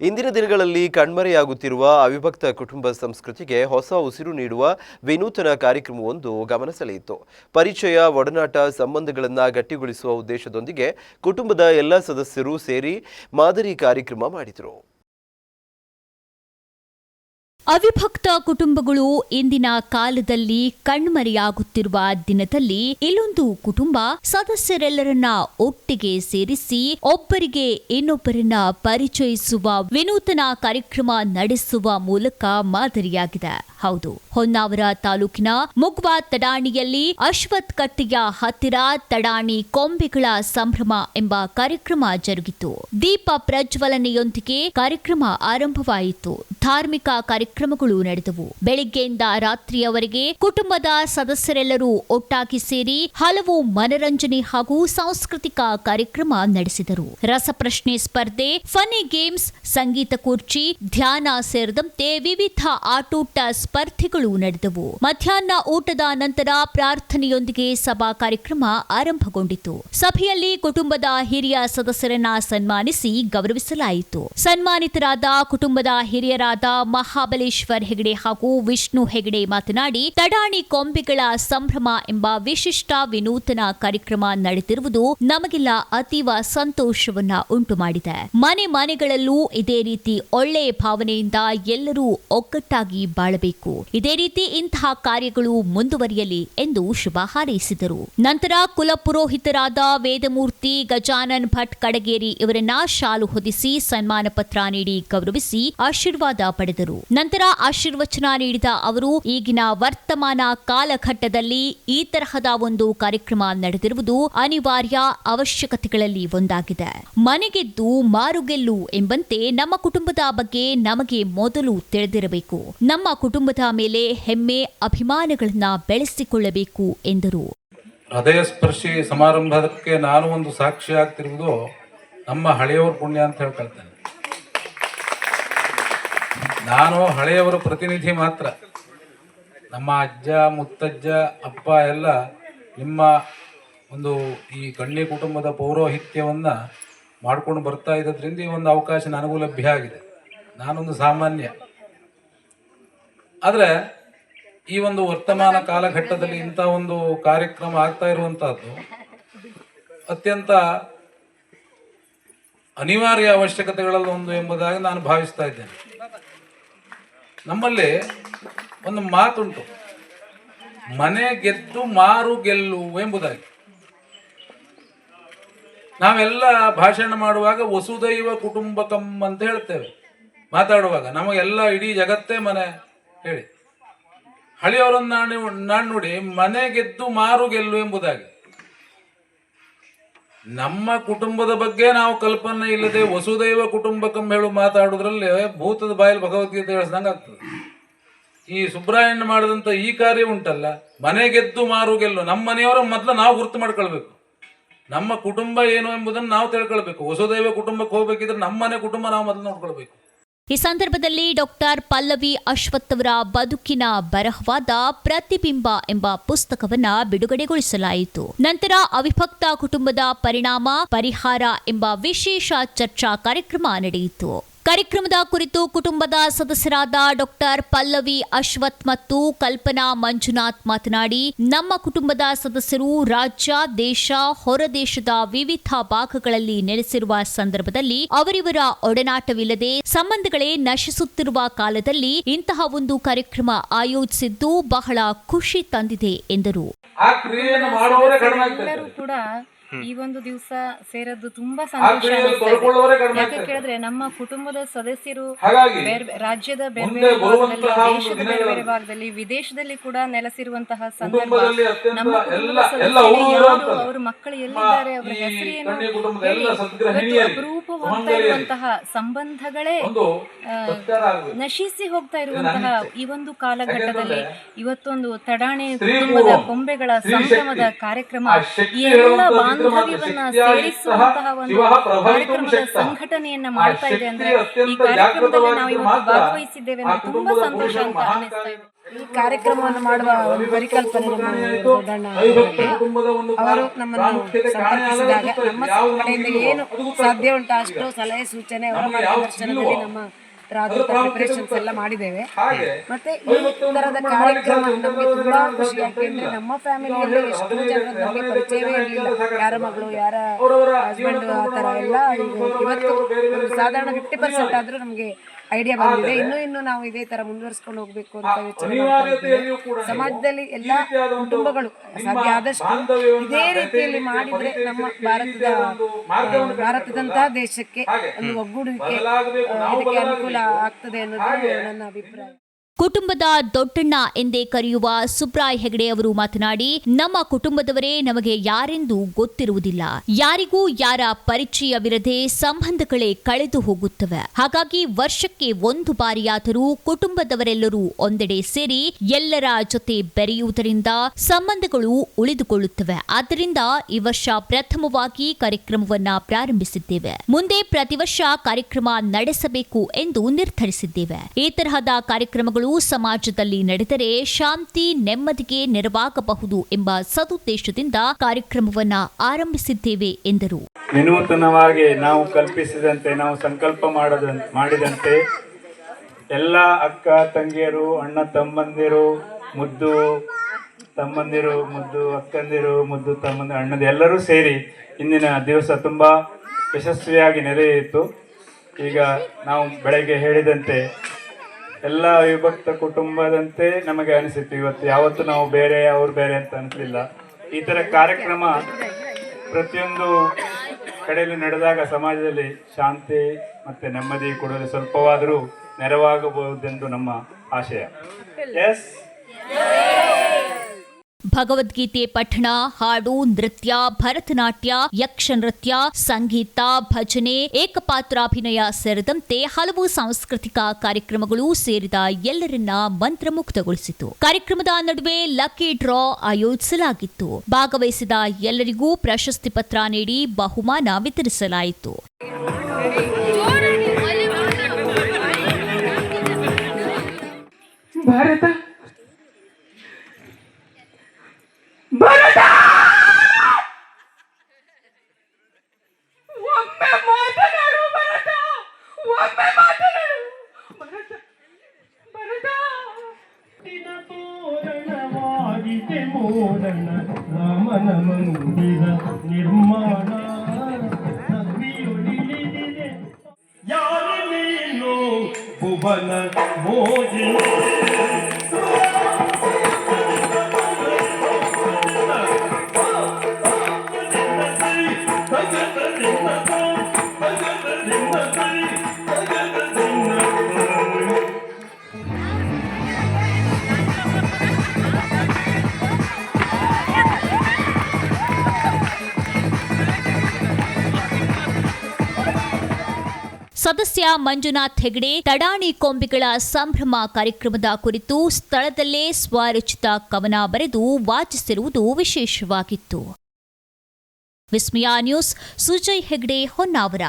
ಇಂದಿನ ದಿನಗಳಲ್ಲಿ ಕಣ್ಮರೆಯಾಗುತ್ತಿರುವ ಅವಿಭಕ್ತ ಕುಟುಂಬ ಸಂಸ್ಕೃತಿಗೆ ಹೊಸ ಉಸಿರು ನೀಡುವ ವಿನೂತನ ಕಾರ್ಯಕ್ರಮವೊಂದು ಗಮನ ಸೆಳೆಯಿತು. ಪರಿಚಯ, ಒಡನಾಟ, ಸಂಬಂಧಗಳನ್ನು ಗಟ್ಟಿಗೊಳಿಸುವ ಉದ್ದೇಶದೊಂದಿಗೆ ಕುಟುಂಬದ ಎಲ್ಲ ಸದಸ್ಯರು ಸೇರಿ ಮಾದರಿ ಕಾರ್ಯಕ್ರಮ ಮಾಡಿದರು. ಅವಿಭಕ್ತ ಕುಟುಂಬಗಳು ಇಂದಿನ ಕಾಲದಲ್ಲಿ ಕಣ್ಮರೆಯಾಗುತ್ತಿರುವ ದಿನದಲ್ಲಿ ಇಲ್ಲೊಂದು ಕುಟುಂಬ ಸದಸ್ಯರೆಲ್ಲರನ್ನ ಒಟ್ಟಿಗೆ ಸೇರಿಸಿ ಒಬ್ಬರಿಗೆ ಇನ್ನೊಬ್ಬರನ್ನ ಪರಿಚಯಿಸುವ ವಿನೂತನ ಕಾರ್ಯಕ್ರಮ ನಡೆಸುವ ಮೂಲಕ ಮಾದರಿಯಾಗಿದೆ. ಹೌದು, ಹೊನ್ನಾವರ ತಾಲೂಕಿನ ಮುಗ್ವಾ ತಡಾಣಿಯಲ್ಲಿ ಅಶ್ವತ್ ಕಟ್ಟೆಯ ಹತ್ತಿರ ತಡಾಣಿ ಕೊಂಬೆಗಳ ಸಂಭ್ರಮ ಎಂಬ ಕಾರ್ಯಕ್ರಮ ಜರುಗಿತು. ದೀಪ ಪ್ರಜ್ವಲನೆಯೊಂದಿಗೆ ಕಾರ್ಯಕ್ರಮ ಆರಂಭವಾಯಿತು. ಧಾರ್ಮಿಕ ಕಾರ್ಯಕ್ರಮಗಳು ನಡೆದವು. ಬೆಳಿಗ್ಗೆಯಿಂದ ರಾತ್ರಿಯವರೆಗೆ ಕುಟುಂಬದ ಸದಸ್ಯರೆಲ್ಲರೂ ಒಟ್ಟಾಗಿ ಸೇರಿ ಹಲವು ಮನರಂಜನೆ ಹಾಗೂ ಸಾಂಸ್ಕೃತಿಕ ಕಾರ್ಯಕ್ರಮ ನಡೆಸಿದರು. ರಸಪ್ರಶ್ನೆ ಸ್ಪರ್ಧೆ, ಫನಿ ಗೇಮ್ಸ್, ಸಂಗೀತ ಕುರ್ಚಿ, ಧ್ಯಾನ ಸೇರಿದಂತೆ ವಿವಿಧ ಆಟೋಟ ಸ್ಪರ್ಧೆಗಳು ನಡೆದವು. ಮಧ್ಯಾಹ್ನ ಊಟದ ನಂತರ ಪ್ರಾರ್ಥನೆಯೊಂದಿಗೆ ಸಭಾ ಕಾರ್ಯಕ್ರಮ ಆರಂಭಗೊಂಡಿತು. ಸಭೆಯಲ್ಲಿ ಕುಟುಂಬದ ಹಿರಿಯ ಸದಸ್ಯರನ್ನ ಸನ್ಮಾನಿಸಿ ಗೌರವಿಸಲಾಯಿತು. ಸನ್ಮಾನಿತರಾದ ಕುಟುಂಬದ ಹಿರಿಯರಾದ ಮಹಾಬಲೇಶ್ವರ್ ಹೆಗಡೆ ಹಾಗೂ ವಿಷ್ಣು ಹೆಗಡೆ ಮಾತನಾಡಿ, ತಡಾಣಿ ಕೊಂಬೆಗಳ ಸಂಭ್ರಮ ಎಂಬ ವಿಶಿಷ್ಟ ವಿನೂತನ ಕಾರ್ಯಕ್ರಮ ನಡೆದಿರುವುದು ನಮಗೆಲ್ಲ ಅತೀವ ಸಂತೋಷವನ್ನ ಉಂಟು ಮಾಡಿದೆ. ಮನೆಗಳಲ್ಲೂ ಇದೇ ರೀತಿ ಒಳ್ಳೆಯ ಭಾವನೆಯಿಂದ ಎಲ್ಲರೂ ಒಗ್ಗಟ್ಟಾಗಿ ಬಾಳಬೇಕು. ಇದೇ ರೀತಿ ಇಂತಹ ಕಾರ್ಯಗಳು ಮುಂದುವರಿಯಲಿ ಎಂದು ಶುಭ ಹಾರೈಸಿದರು. ನಂತರ ಕುಲಪುರೋಹಿತರಾದ ವೇದಮೂರ್ತಿ ಗಜಾನನ್ ಭಟ್ ಕಡಗೇರಿ ಇವರನ್ನ ಶಾಲು ಹೊದಿಸಿ ಸನ್ಮಾನ ಪತ್ರ ನೀಡಿ ಗೌರವಿಸಿ ಆಶೀರ್ವಾದ ಪಡೆದರು. ನಂತರ ಆಶೀರ್ವಚನ ನೀಡಿದ ಅವರು, ಈಗಿನ ವರ್ತಮಾನ ಕಾಲಘಟ್ಟದಲ್ಲಿ ಈ ತರಹದ ಒಂದು ಕಾರ್ಯಕ್ರಮ ನಡೆದಿರುವುದು ಅನಿವಾರ್ಯ ಅವಶ್ಯಕತೆಗಳಲ್ಲಿ ಒಂದಾಗಿದೆ. ಮನೆಗೆದ್ದು ಮಾರುಗೆಲ್ಲು ಎಂಬಂತೆ ನಮ್ಮ ಕುಟುಂಬದ ಬಗ್ಗೆ ನಮಗೆ ಮೊದಲು ತಿಳಿದಿರಬೇಕು. ನಮ್ಮ ಕುಟುಂಬದ ಮೇಲೆ ಹೆಮ್ಮೆ, ಅಭಿಮಾನಗಳನ್ನ ಬೆಳೆಸಿಕೊಳ್ಳಬೇಕು ಎಂದರು. ಹೃದಯ ಸ್ಪರ್ಶಿ ಸಮಾರಂಭಕ್ಕೆ ನಾನು ಒಂದು ಸಾಕ್ಷಿ ಆಗ್ತಿರುವುದು ನಮ್ಮ ಹಳೆಯವರ ಪುಣ್ಯ ಅಂತ ಹೇಳ್ಕೊಳ್ತೇನೆ. ನಾನು ಹಳೆಯವರ ಪ್ರತಿನಿಧಿ ಮಾತ್ರ. ನಮ್ಮ ಅಜ್ಜ, ಮುತ್ತಜ್ಜ, ಅಪ್ಪ ಎಲ್ಲ ನಿಮ್ಮ ಒಂದು ಈ ಗಣ್ಯ ಕುಟುಂಬದ ಪೌರೋಹಿತ್ಯವನ್ನ ಮಾಡ್ಕೊಂಡು ಬರ್ತಾ ಇರೋದ್ರಿಂದ ಈ ಒಂದು ಅವಕಾಶ ನನಗೂ ಲಭ್ಯ ಆಗಿದೆ. ನಾನೊಂದು ಸಾಮಾನ್ಯ. ಆದರೆ ಈ ಒಂದು ವರ್ತಮಾನ ಕಾಲಘಟ್ಟದಲ್ಲಿ ಇಂಥ ಒಂದು ಕಾರ್ಯಕ್ರಮ ಆಗ್ತಾ ಇರುವಂತಹದ್ದು ಅತ್ಯಂತ ಅನಿವಾರ್ಯ ಅವಶ್ಯಕತೆಗಳಲ್ಲಿ ಒಂದು ಎಂಬುದಾಗಿ ನಾನು ಭಾವಿಸ್ತಾ ಇದ್ದೇನೆ. ನಮ್ಮಲ್ಲಿ ಒಂದು ಮಾತುಂಟು, ಮನೆ ಗೆದ್ದು ಮಾರು ಗೆಲ್ಲು ಎಂಬುದಾಗಿ. ನಾವೆಲ್ಲ ಭಾಷಣ ಮಾಡುವಾಗ ವಸುದೈವ ಕುಟುಂಬಕಂ ಅಂತ ಹೇಳ್ತೇವೆ. ಮಾತಾಡುವಾಗ ನಮಗೆಲ್ಲ ಇಡೀ ಜಗತ್ತೇ ಮನೆ ಹೇಳಿ. ಹಳಿಯವರನ್ನ ನಾನು ನೋಡಿ, ಮನೆ ಗೆದ್ದು ಮಾರು ಗೆಲ್ಲು ಎಂಬುದಾಗಿ. ನಮ್ಮ ಕುಟುಂಬದ ಬಗ್ಗೆ ನಾವು ಕಲ್ಪನೆ ಇಲ್ಲದೆ ವಸುದೈವ ಕುಟುಂಬಕಂ ಹೇಳು ಮಾತಾಡುದ್ರಲ್ಲಿ ಭೂತದ ಬಾಯಲ್ಲಿ ಭಗವದ್ಗೀತೆ ಹೇಳಿಸ್ದಂಗೆ ಆಗ್ತದೆ. ಈ ಸುಬ್ರಾಯಣ್ಣ ಮಾಡಿದಂಥ ಈ ಕಾರ್ಯ ಉಂಟಲ್ಲ, ಮನೆ ಗೆದ್ದು ಮಾರು ಗೆಲ್ಲು. ನಮ್ಮ ಮನೆಯವರ ಮೊದಲು ನಾವು ಗುರ್ತು ಮಾಡ್ಕೊಳ್ಬೇಕು. ನಮ್ಮ ಕುಟುಂಬ ಏನು ಎಂಬುದನ್ನು ನಾವು ತಿಳ್ಕೊಳ್ಬೇಕು. ವಸುದೈವ ಕುಟುಂಬಕ್ಕೆ ಹೋಗ್ಬೇಕಿದ್ರೆ ನಮ್ಮ ಮನೆ ಕುಟುಂಬ ನಾವು ಮೊದಲು ನೋಡ್ಕೊಳ್ಬೇಕು. ಈ ಸಂದರ್ಭದಲ್ಲಿ ಡಾಕ್ಟರ್ ಪಲ್ಲವಿ ಅಶ್ವತ್ ಅವರ ಬದುಕಿನ ಬರಹವಾದ ಪ್ರತಿಬಿಂಬ ಎಂಬ ಪುಸ್ತಕವನ್ನ ಬಿಡುಗಡೆಗೊಳಿಸಲಾಯಿತು. ನಂತರ ಅವಿಭಕ್ತ ಕುಟುಂಬದ ಪರಿಣಾಮ, ಪರಿಹಾರ ಎಂಬ ವಿಶೇಷ ಚರ್ಚಾ ಕಾರ್ಯಕ್ರಮ ನಡೆಯಿತು. ಕಾರ್ಯಕ್ರಮದ ಕುರಿತು ಕುಟುಂಬದ ಸದಸ್ಯರಾದ ಡಾಕ್ಟರ್ ಪಲ್ಲವಿ ಅಶ್ವತ್ ಮತ್ತು ಕಲ್ಪನಾ ಮಂಜುನಾಥ್ ಮಾತನಾಡಿ, ನಮ್ಮ ಕುಟುಂಬದ ಸದಸ್ಯರು ರಾಜ್ಯ, ದೇಶ, ಹೊರದೇಶದ ವಿವಿಧ ಭಾಗಗಳಲ್ಲಿ ನೆಲೆಸಿರುವ ಸಂದರ್ಭದಲ್ಲಿ ಅವರಿವರ ಒಡನಾಟವಿಲ್ಲದೆ ಸಂಬಂಧಗಳೇ ನಶಿಸುತ್ತಿರುವ ಕಾಲದಲ್ಲಿ ಇಂತಹ ಒಂದು ಕಾರ್ಯಕ್ರಮ ಆಯೋಜಿಸಿದ್ದು ಬಹಳ ಖುಷಿ ತಂದಿದೆ ಎಂದರು. ಈ ಒಂದು ದಿವಸ ಸೇರದ್ದು ತುಂಬಾ ಸಂತೋಷ. ಯಾಕೆ ಕೇಳಿದ್ರೆ ನಮ್ಮ ಕುಟುಂಬದ ಸದಸ್ಯರು ರಾಜ್ಯದ ಬೇರೆ ಬೇರೆ ಭಾಗದಲ್ಲಿ, ದೇಶದ ಬೇರೆ ಬೇರೆ ಭಾಗದಲ್ಲಿ, ವಿದೇಶದಲ್ಲಿ ಕೂಡ ನೆಲೆಸಿರುವಂತಹ ಸಂದರ್ಭ. ನಮ್ಮ ಕುಟುಂಬದ ಸದಸ್ಯರು ಯಾರು, ಅವರ ಮಕ್ಕಳು ಎಲ್ಲಿದ್ದಾರೆ, ಅವರ ಹೆಸರೇನು ಹೇಳಿ ಅಪರೂಪವಾಗ್ತಾ ಇರುವಂತಹ ಸಂಬಂಧಗಳೇ ನಶಿಸಿ ಹೋಗ್ತಾ ಇರುವಂತಹ ಈ ಒಂದು ಕಾಲಘಟ್ಟದಲ್ಲಿ ಇವತ್ತೊಂದು ತಡಾಣಿ ಕುಟುಂಬದ ಕೊಂಬೆಗಳ ಸಂಭ್ರಮದ ಕಾರ್ಯಕ್ರಮ ಈ ಎಲ್ಲ ಬಾಂಧವ್ಯವನ್ನ ಸೇರಿಸುವಂತಹ ಒಂದು ಕಾರ್ಯಕ್ರಮದ ಸಂಘಟನೆಯನ್ನ ಮಾಡ್ತಾ ಇದೆ ಅಂದ್ರೆ ಈ ಕಾರ್ಯಕ್ರಮದಲ್ಲಿ ನಾವು ಇವತ್ತು ಭಾಗವಹಿಸಿದ್ದೇವೆ ಅಂದ್ರೆ ತುಂಬಾ ಸಂತೋಷ ಅಂತ ಅನ್ನಿಸ್ತಾ ಇದೆ. ಈ ಕಾರ್ಯಕ್ರಮವನ್ನು ಮಾಡುವ ಒಂದು ಪರಿಕಲ್ಪನೆ ನಮ್ಮ ದೊಡ್ಡಣ್ಣ ಅವರು ನಮ್ಮನ್ನು ಸಂಪರ್ಕಿಸಿದಾಗ ನಮ್ಮ ಕಡೆಯಿಂದ ಏನು ಸಾಧ್ಯ ಉಂಟು ಅಷ್ಟು ಸಲಹೆ ಸೂಚನೆ ಅವರ ಮಾರ್ಗದರ್ಶನದಲ್ಲಿ ನಮ್ಮ ಪ್ರಿಪರೇಷನ್ಸ್ ಎಲ್ಲ ಮಾಡಿದ್ದೇವೆ. ಮತ್ತೆ ಈ ತರದ ಕಾರ್ಯಕ್ರಮ ನಮಗೆ ತುಂಬಾ ಖುಷಿ, ಯಾಕೆಂದ್ರೆ ನಮ್ಮ ಫ್ಯಾಮಿಲಿಯಲ್ಲಿ ಎಷ್ಟು ಜನರ ನಮಗೆ ಪರಿಚಯವೇ ಇರಲಿಲ್ಲ, ಯಾರ ಮಗಳು ಯಾರ ಹಸ್ಬೆಂಡ್ ಆ ತರ ಎಲ್ಲ. ಇವತ್ತು ಒಂದು ಸಾಧಾರಣ 50% ಆದ್ರೂ ನಮಗೆ ಐಡಿಯಾ ಬಂದಿದೆ. ಇನ್ನು ನಾವು ಇದೇ ತರ ಮುಂದುವರಿಸಿಕೊಂಡು ಹೋಗ್ಬೇಕು ಅಂತ ಯೋಚನೆ ಮಾಡ್ತಾ ಇದ್ದೇವೆ. ಸಮಾಜದಲ್ಲಿ ಎಲ್ಲಾ ಕುಟುಂಬಗಳು ಸಾಧ್ಯ ಆದಷ್ಟು ಇದೇ ರೀತಿಯಲ್ಲಿ ಮಾಡಿದ್ರೆ ನಮ್ಮ ಭಾರತದಂತಹ ದೇಶಕ್ಕೆ ಒಂದು ಒಗ್ಗೂಡುವಿಕೆ ಇದಕ್ಕೆ ಅನುಕೂಲ ಆಗ್ತದೆ ಅನ್ನೋದು ನನ್ನ ಅಭಿಪ್ರಾಯ. ಕುಟುಂಬದ ದೊಡ್ಡಣ್ಣ ಎಂದೇ ಕರೆಯುವ ಸುಬ್ರಾಯ್ ಹೆಗಡೆ ಅವರು ಮಾತನಾಡಿ, ನಮ್ಮ ಕುಟುಂಬದವರೇ ನಮಗೆ ಯಾರೆಂದು ಗೊತ್ತಿರುವುದಿಲ್ಲ, ಯಾರಿಗೂ ಯಾರ ಪರಿಚಯವಿರದೆ ಸಂಬಂಧಗಳೇ ಕಳೆದು ಹೋಗುತ್ತವೆ. ಹಾಗಾಗಿ ವರ್ಷಕ್ಕೆ ಒಂದು ಬಾರಿಯಾದರೂ ಕುಟುಂಬದವರೆಲ್ಲರೂ ಒಂದೆಡೆ ಸೇರಿ ಎಲ್ಲರ ಜೊತೆ ಬೆರೆಯುವುದರಿಂದ ಸಂಬಂಧಗಳು ಉಳಿದುಕೊಳ್ಳುತ್ತವೆ. ಆದ್ದರಿಂದ ಈ ವರ್ಷ ಪ್ರಥಮವಾಗಿ ಕಾರ್ಯಕ್ರಮವನ್ನ ಪ್ರಾರಂಭಿಸಿದ್ದೇವೆ. ಮುಂದೆ ಪ್ರತಿ ವರ್ಷ ಕಾರ್ಯಕ್ರಮ ನಡೆಸಬೇಕು ಎಂದು ನಿರ್ಧರಿಸಿದ್ದೇವೆ. ಈ ತರಹದ ಕಾರ್ಯಕ್ರಮಗಳು ಸಮಾಜದಲ್ಲಿ ನಡೆದರೆ ಶಾಂತಿ ನೆಮ್ಮದಿಗೆ ನೆರವಾಗಬಹುದು ಎಂಬ ಸದುದ್ದೇಶದಿಂದ ಕಾರ್ಯಕ್ರಮವನ್ನ ಆರಂಭಿಸಿದ್ದೇವೆ ಎಂದರು. ವಿನೂತನವಾಗಿ ನಾವು ಕಲ್ಪಿಸಿದಂತೆ, ನಾವು ಸಂಕಲ್ಪ ಮಾಡಿದಂತೆ ಎಲ್ಲ ಅಕ್ಕ ತಂಗಿಯರು, ಅಣ್ಣ ತಮ್ಮಂದಿರು, ಮುದ್ದು ತಮ್ಮಂದಿರು, ಮುದ್ದು ಅಕ್ಕಂದಿರು, ಮುದ್ದು ತಮ್ಮಂದಿರು, ಅಣ್ಣದ ಎಲ್ಲರೂ ಸೇರಿ ಇಂದಿನ ದಿವಸ ತುಂಬ ಯಶಸ್ವಿಯಾಗಿ ನೆರೆಯಿತು. ಈಗ ನಾವು ಬೆಳಗ್ಗೆ ಹೇಳಿದಂತೆ ಎಲ್ಲ ವಿಭಕ್ತ ಕುಟುಂಬದಂತೆ ನಮಗೆ ಅನಿಸಿತ್ತು. ಇವತ್ತು ಯಾವತ್ತು ನಾವು ಬೇರೆ ಅವ್ರು ಬೇರೆ ಅಂತ ಅನಿಸಲಿಲ್ಲ. ಈ ಥರ ಕಾರ್ಯಕ್ರಮ ಪ್ರತಿಯೊಂದು ಕಡೆಯಲ್ಲಿ ನಡೆದಾಗ ಸಮಾಜದಲ್ಲಿ ಶಾಂತಿ ಮತ್ತು ನೆಮ್ಮದಿ ಕೊಡಲು ಸ್ವಲ್ಪವಾದರೂ ನೆರವಾಗಬಹುದೆಂದು ನಮ್ಮ ಆಶಯ. ಎಸ್. ಭಗವದ್ಗೀತೆ ಪಠಣ, ಹಾಡು, ನೃತ್ಯ, ಭರತನಾಟ್ಯ, ಯಕ್ಷ ನೃತ್ಯ, ಸಂಗೀತ, ಭಜನೆ, ಏಕಪಾತ್ರಾಭಿನಯ ಸೇರಿದಂತೆ ಹಲವು ಸಾಂಸ್ಕೃತಿಕ ಕಾರ್ಯಕ್ರಮಗಳು ಸೇರಿದ ಎಲ್ಲರನ್ನ ಮಂತ್ರಮುಗ್ಧಗೊಳಿಸಿತು. ಕಾರ್ಯಕ್ರಮದ ನಡುವೆ ಲಕ್ಕಿ ಡ್ರಾ ಆಯೋಜಿಸಲಾಗಿತ್ತು. ಭಾಗವಹಿಸಿದ ಎಲ್ಲರಿಗೂ ಪ್ರಶಸ್ತಿ ಪತ್ರ ನೀಡಿ ಬಹುಮಾನ ವಿತರಿಸಲಾಯಿತು. ಭಾರತ ಭಾರತ ಒಮ್ಮೆ ಮಾತನಾಡು ಭಾರತ, ಒಮ್ಮೆ ಮಾತನಾಡು ಭಾರತ. ಭಾರತ ದಿನ ತೋರಣವಾಗಿದೆ ಮೋರಣ, ರಾಮನ ಮಂದಿರ ನಿರ್ಮಾಣ ಸಭೆಯೊಳಿಲಿದೆ. ಯಾರು ನೀನು ಭುವನ ಮೋದಿ ಸದಸ್ಯ ಮಂಜುನಾಥ್ ಹೆಗಡೆ ತಡಾಣಿ ಕೊಂಬಿಗಳ ಸಂಭ್ರಮ ಕಾರ್ಯಕ್ರಮದ ಕುರಿತು ಸ್ಥಳದಲ್ಲೇ ಸ್ವರಚಿತ ಕವನ ಬರೆದು ವಾಚಿಸಿರುವುದು ವಿಶೇಷವಾಗಿತ್ತು. ವಿಸ್ಮಯ ನ್ಯೂಸ್, ಸುಜಯ್ ಹೆಗಡೆ, ಹೊನ್ನಾವರ.